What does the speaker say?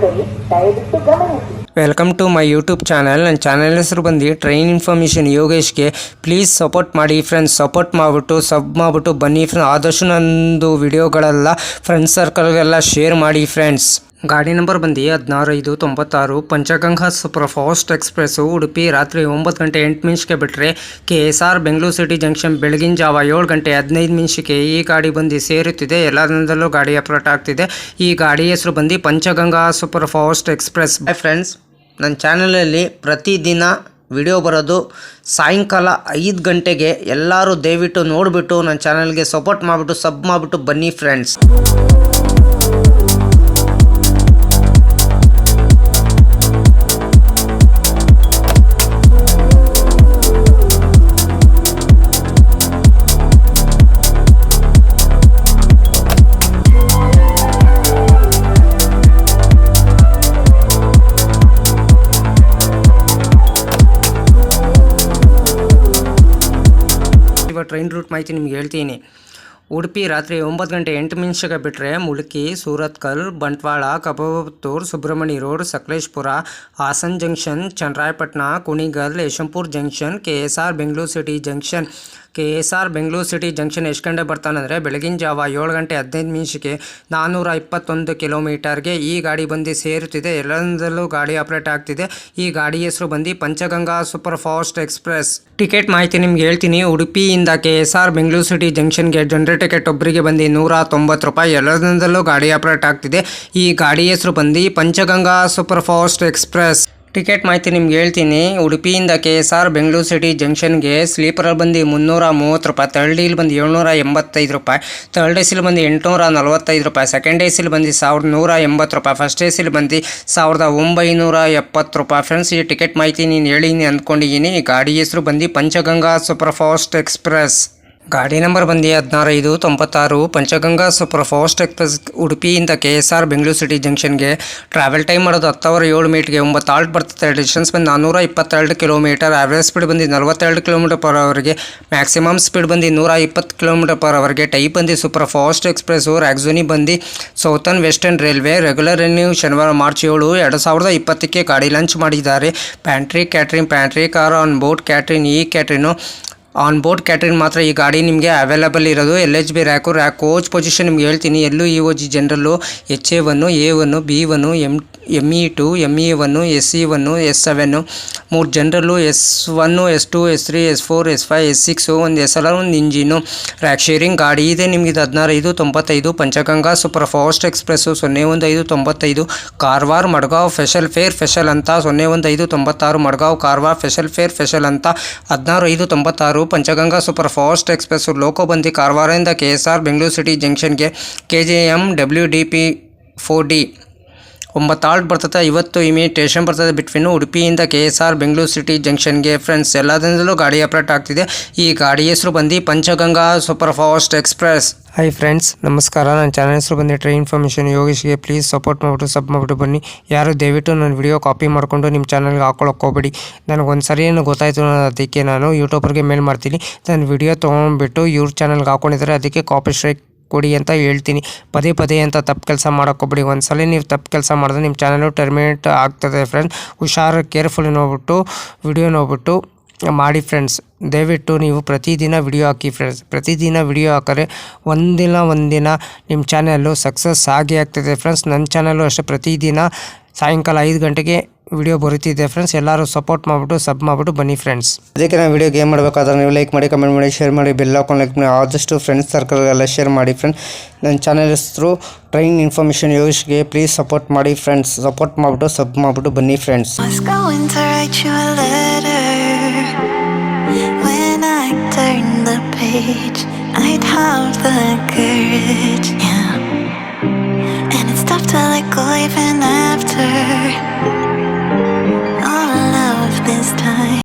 ಮಾಡಿದ್ದೀರಿ, ದಯವಿಟ್ಟು ಗಮನಿಸಿ. Welcome to my YouTube channel. ನನ್ನ ಚಾನಲ್ ಹೆಸರು ಬಂದು ಟ್ರೈನ್ ಇನ್ಫಾರ್ಮೇಷನ್ ಯೋಗೇಶ್ಗೆ. ಪ್ಲೀಸ್ ಸಪೋರ್ಟ್ ಮಾಡಿ ಫ್ರೆಂಡ್ಸ್. ಸಪೋರ್ಟ್ ಮಾಡಿಬಿಟ್ಟು ಸಬ್ ಮಾಡಿಬಿಟ್ಟು ಬನ್ನಿ ಫ್ರೆಂಡ್ಸ್. ಆದಷ್ಟು ನಂದು ವಿಡಿಯೋಗಳೆಲ್ಲ ಫ್ರೆಂಡ್ಸ್ ಸರ್ಕಲ್ಗೆಲ್ಲ ಶೇರ್ ಮಾಡಿ ಫ್ರೆಂಡ್ಸ್. ಗಾಡಿ ನಂಬರ್ ಬಂದು 16/5/96 Panchganga super fast express. Udupi ರಾತ್ರಿ 9:08 ಬಿಟ್ಟರೆ KSR ಬೆಂಗಳೂರು ಸಿಟಿ ಜಂಕ್ಷನ್ ಬೆಳಗಿನ ಜಾವ 7:15 ಈ ಗಾಡಿ ಬಂದು ಸೇರುತ್ತಿದೆ. ಎಲ್ಲದರಲ್ಲೂ ಗಾಡಿ ಅಪ್ರೋಟ್ ಆಗ್ತಿದೆ. ಈ ಗಾಡಿ ಹೆಸರು ಬಂದು Panchganga super fast express. Friends, ನನ್ನ ಚಾನಲಲ್ಲಿ ಪ್ರತಿದಿನ ವಿಡಿಯೋ ಬರೋದು ಸಾಯಂಕಾಲ 5 ಗಂಟೆಗೆ. ಎಲ್ಲರೂ ದಯವಿಟ್ಟು ನೋಡಿಬಿಟ್ಟು ನನ್ನ ಚಾನಲ್ಗೆ ಸಪೋರ್ಟ್ ಮಾಡಿಬಿಟ್ಟು ಸಬ್ ಮಾಡಿಬಿಟ್ಟು ಬನ್ನಿ ಫ್ರೆಂಡ್ಸ್. ಟ್ರೈನ್ ರೂಟ್ ಮಾಹಿತಿ ನಿಮ್ಗೆ ಹೇಳ್ತೀನಿ. ಉಡುಪಿ ರಾತ್ರಿ 9:08 ಬಿಟ್ಟರೆ ಮುಲ್ಕಿ, ಸೂರತ್ಕಲ್, ಬಂಟ್ವಾಳ, ಕಬಾಬತ್ತೂರು, Subrahmanya road, Sakleshpur, Hassan junction, Channarayapatna, Kunigal, Yesvantpur junction, KSR Bengaluru city junction. KSR Bengaluru city junction ಎಷ್ಟು ಗಂಟೆ ಬರ್ತಾನಂದರೆ ಬೆಳಗಿನ ಜಾವ 7:15 421 ಕಿಲೋಮೀಟರ್ಗೆ ಈ ಗಾಡಿ ಬಂದು ಸೇರುತ್ತಿದೆ. ಎಲ್ಲದರಲ್ಲೂ ಗಾಡಿ ಆಪ್ರೇಟ್ ಆಗ್ತಿದೆ. ಈ ಗಾಡಿ ಹೆಸರು ಬಂದು Panchganga super fast express. Ticket ಮಾಹಿತಿ ನಿಮ್ಗೆ ಹೇಳ್ತೀನಿ. ಉಡುಪಿಯಿಂದ KSR ಬೆಂಗಳೂರು ಸಿಟಿ ಜಂಕ್ಷನ್ಗೆ ಜನರಲ್ ಟಿಕೆಟ್ ಒಬ್ಬರಿಗೆ ಬಂದು 190 ರೂಪಾಯಿ. ಎಲ್ಲದರಲ್ಲೂ ಗಾಡಿ ಆಪ್ರೇಟ್ ಆಗ್ತಿದೆ. ಈ ಗಾಡಿ ಹೆಸರು ಬಂದು Panchganga super fast express. Ticket ಮಾಹಿತಿ ನಿಮ್ಗೆ ಹೇಳ್ತೀನಿ. ಉಡುಪಿಯಿಂದ KSR ಬೆಂಗಳೂರು ಸಿಟಿ ಜಂಕ್ಷನ್ಗೆ ಸ್ಲೀಪರಲ್ಲಿ ಬಂದು 330 ರೂಪಾಯಿ, ಥರ್ಡ್ ಡೀಲ್ ಬಂದು 785 ರೂಪಾಯಿ, ಥರ್ಡ್ ಎ ಸಿಲಿ ಬಂದು 845 ರೂಪಾಯಿ, ಸೆಕೆಂಡ್ ಎ ಸಿಲಿ ಬಂದು 1180 ರೂಪಾಯಿ, ಫಸ್ಟ್ ಎ ಸಿಲಿ ಬಂದು 1970 ರೂಪಾಯಿ. ಫ್ರೆಂಡ್ಸ್, ಈ ಟಿಕೆಟ್ ಮಾಹಿತಿ ನೀನು ಹೇಳಿನಿ ಅಂದ್ಕೊಂಡಿದ್ದೀನಿ. ಗಾಡಿ ಹೆಸರು ಬಂದು ಪಂಚಗಂಗಾ ಸೂಪರ್ ಫಾಸ್ಟ್ ಎಕ್ಸ್ಪ್ರೆಸ್. ಗಾಡಿ ನಂಬರ್ ಬಂದು 16/5/96 ಪಂಚಗಂಗಾ ಸೂಪರ್ ಫಾಸ್ಟ್ ಎಕ್ಸ್ಪ್ರೆಸ್. ಉಡುಪಿಯಿಂದ KSR ಬೆಂಗಳೂರು ಸಿಟಿ ಜಂಕ್ಷನ್ಗೆ ಟ್ರಾವೆಲ್ ಟೈಮ್ ಮಾಡೋದು 10 hours 7 minutes 9 halt ಬರ್ತದೆ. ಡಿಸ್ಟೆನ್ಸ್ ಬಂದು 422 ಕಿಲೋಮೀಟರ್. ಆವ್ರೇಜ್ ಸ್ಪೀಡ್ ಬಂದು 42 km/h. ಮ್ಯಾಕ್ಸಿಮಮ್ ಸ್ಪೀಡ್ ಬಂದು 120 km/h. ಟೈಪ್ ಬಂದು ಸೂಪರ್ ಫಾಸ್ಟ್ ಎಕ್ಸ್ಪ್ರೆಸ್ಸು. ರಾಗ್ಝೋನಿ ಬಂದು southern western railway. Regular running ಶನಿವಾರ ಮಾರ್ಚ್ 7, 2020 ಗಾಡಿ ಲಾಂಚ್ ಮಾಡಿದ್ದಾರೆ. Pantry car on board catering. ಈ ಕ್ಯಾಟ್ರಿನು ಆನ್ ಬೋರ್ಡ್ ಕ್ಯಾಟ್ರಿನ್ ಮಾತ್ರ ಈ ಗಾಡಿ ನಿಮಗೆ ಅವೈಲೇಬಲ್ ಇರೋದು. LHB ರ್ಯಾಕ್ ಕೋಚ್ ಪೊಸಿಷನ್ ನಿಮ್ಗೆ ಹೇಳ್ತೀನಿ. LUEOG ಜನರಲ್ಲು, HA1, A1, B1, ME2, ME1, SE1, S7, 3 ಜನರಲ್ಲು, S1, S2, S3, S4, S5, S6, ಒಂದು SLR, ಒಂದು ಇಂಜಿನು. ರ್ಯಾಕ್ ಶೇರಿಂಗ್ ಗಾಡಿ ಇದೆ. ನಿಮಗೆ 16/5/95 Panchganga super fast express. 01/5/95 Karwar Madgaon special ಅಂತ. 01/5/96 ಮಡ್ಗಾಂವ್ ಕಾರವಾರ ಫೆಷಲ್ ಅಂತ. 16/5/96 Panchganga super fast express. Loco ಬಂದು ಕಾರವಾರದಿಂದ KSR ಬೆಂಗಳೂರು ಸಿಟಿ ಜಂಕ್ಷನ್ಗೆ KJM WDP 4D 9 halt ಬರ್ತದೆ. 50 ಇಮಿಟೇಷನ್ ಬರ್ತದೆ ಬಿಟ್ವೀನು ಉಡುಪಿಯಿಂದ KSR ಬೆಂಗಳೂರು ಸಿಟಿ ಜಂಕ್ಷನ್ಗೆ. ಫ್ರೆಂಡ್ಸ್, ಎಲ್ಲದರಲ್ಲೂ ಗಾಡಿ ಆಪ್ರೇಟ್ ಆಗ್ತಿದೆ. ಈ ಗಾಡಿ ಹೆಸರು ಬಂದು Panchganga super fast express. Hi friends, ನಮಸ್ಕಾರ. ನನ್ನ ಚಾನಲ್ ಹೆಸರು ಬಂದು ಟ್ರೈನ್ ಇನ್ಫಾರ್ಮೇಷನ್ ಯೋಗೇಶ್ಗೆ. ಪ್ಲೀಸ್ ಸಪೋರ್ಟ್ ಮಾಡಿಬಿಟ್ಟು ಸಬ್ ಮಾಡಿಬಿಟ್ಟು ಬನ್ನಿ. ಯಾರು ದಯವಿಟ್ಟು ನನ್ನ ವಿಡಿಯೋ ಕಾಪಿ ಮಾಡಿಕೊಂಡು ನಿಮ್ಮ ಚಾನಲ್ಗೆ ಹಾಕೊಳ್ಳೋಕೆ ಹೋಗ್ಬೇಡಿ. ನನಗೊಂದು ಸರಿ ಏನು ಗೊತ್ತಾಯಿತು, ಅದಕ್ಕೆ ನಾನು ಯೂಟ್ಯೂಬರ್ಗೆ ಮೇಲ್ ಮಾಡ್ತೀನಿ. ನನ್ನ ವಿಡಿಯೋ ತೊಗೊಂಡ್ಬಿಟ್ಟು ಇವ್ರ ಚಾನಲ್ಗೆ ಹಾಕೊಂಡಿದ್ದಾರೆ, ಅದಕ್ಕೆ ಕಾಪಿ ಸ್ಟ್ರೈಕ್ ಕೊಡಿ ಅಂತ ಹೇಳ್ತೀನಿ. ಪದೇ ಅಂತ ತಪ್ಪು ಕೆಲಸ ಮಾಡೋಕ್ಕೋಗ್ಬೇಡಿ. ಒಂದ್ಸಲ ನೀವು ತಪ್ಪು ಕೆಲಸ ಮಾಡಿದ್ರೆ ನಿಮ್ಮ ಚಾನಲು ಟರ್ಮಿನೇಟ್ ಆಗ್ತದೆ. ಫ್ರೆಂಡ್ಸ್, ಹುಷಾರು, ಕೇರ್ಫುಲ್ಲಿ ನೋಡ್ಬಿಟ್ಟು ವಿಡಿಯೋ ನೋಡ್ಬಿಟ್ಟು ಮಾಡಿ ಫ್ರೆಂಡ್ಸ್. ದಯವಿಟ್ಟು ನೀವು ಪ್ರತಿದಿನ ವಿಡಿಯೋ ಹಾಕಿ ಫ್ರೆಂಡ್ಸ್. ಪ್ರತಿದಿನ ವಿಡಿಯೋ ಹಾಕಿದ್ರೆ ಒಂದಿನ ನಿಮ್ಮ ಚಾನಲ್ಲು ಸಕ್ಸಸ್ ಆಗೇ ಆಗ್ತದೆ ಫ್ರೆಂಡ್ಸ್. ನನ್ನ ಚಾನಲ್ಲು ಅಷ್ಟೇ ಪ್ರತಿದಿನ ಸಾಯಂಕಾಲ 5 ಗಂಟೆಗೆ ವಿಡಿಯೋ ಬರುತ್ತಿದೆ ಫ್ರೆಂಡ್ಸ್. ಎಲ್ಲರೂ ಸಪೋರ್ಟ್ ಮಾಡಿಬಿಟ್ಟು ಸಬ್ ಮಾಡಿಬಿಟ್ಟು ಬನ್ನಿ ಫ್ರೆಂಡ್ಸ್. ಅದಕ್ಕೆ ನಾನು ವಿಡಿಯೋಗೆ ಏನು ಮಾಡಬೇಕಾದ್ರೆ ನೀವು ಲೈಕ್ ಮಾಡಿ, ಕಮೆಂಟ್ ಮಾಡಿ, ಶೇರ್ ಮಾಡಿ, ಬೆಲ್ ಹಾಕೊಂಡು ಲೈಕ್ ಮಾಡಿ. ಆದಷ್ಟು ಫ್ರೆಂಡ್ಸ್ ಸರ್ಕಲ್ಗೆಲ್ಲ ಶೇರ್ ಮಾಡಿ ಫ್ರೆಂಡ್ಸ್. ನನ್ನ ಚಾನಲ್ ಹೆಸರು ಟ್ರೈನ್ ಇನ್ಫಾರ್ಮೇಷನ್ ಯೋಗೇಶ್ಗೆ. ಪ್ಲೀಸ್ ಸಪೋರ್ಟ್ ಮಾಡಿ ಫ್ರೆಂಡ್ಸ್. ಸಪೋರ್ಟ್ ಮಾಡಿಬಿಟ್ಟು ಸಬ್ ಮಾಡಿಬಿಟ್ಟು ಬನ್ನಿ ಫ್ರೆಂಡ್ಸ್. I'd have the